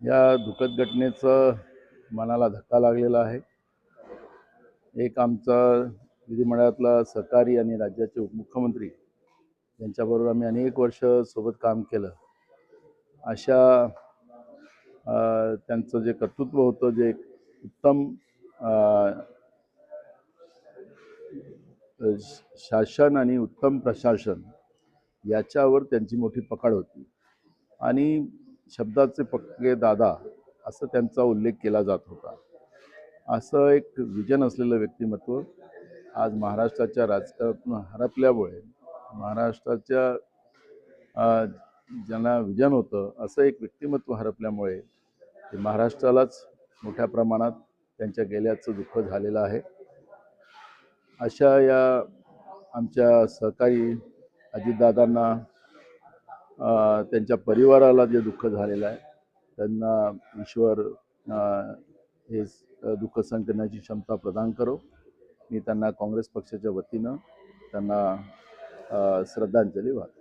या दुःखद घटनेचं मनाला धक्का लागलेला आहे। एक आमचा विधिमंडळातला सहकारी आणि राज्याचे उपमुख्यमंत्री यांच्याबरोबर आम्ही अनेक वर्ष सोबत काम केलं। अशा त्यांचं जे कर्तृत्व होतं, जे उत्तम शासन आणि उत्तम प्रशासन याच्यावर त्यांची मोठी पकड होती आणि शब्दाचे पक्के दादा असं त्यांचा उल्लेख केला जात होता। असं एक विजन असलेलं व्यक्तिमत्व आज महाराष्ट्राच्या राजकारणातून हरपल्यामुळे महाराष्ट्राच्या ज्यांना विजन होतं असं एक व्यक्तिमत्व हरपल्यामुळे महाराष्ट्रालाच मोठ्या प्रमाणात त्यांच्या गेल्याचं दुःख झालेलं आहे। अशा या आमच्या सहकारी अजितदादांना त्यांच्या परिवाराला जे दुःख झालेलं आहे त्यांना ईश्वर हे दुःख सहन करण्याची क्षमता प्रदान करो। मी त्यांना काँग्रेस पक्षाच्या वतीनं त्यांना श्रद्धांजली वाहतो।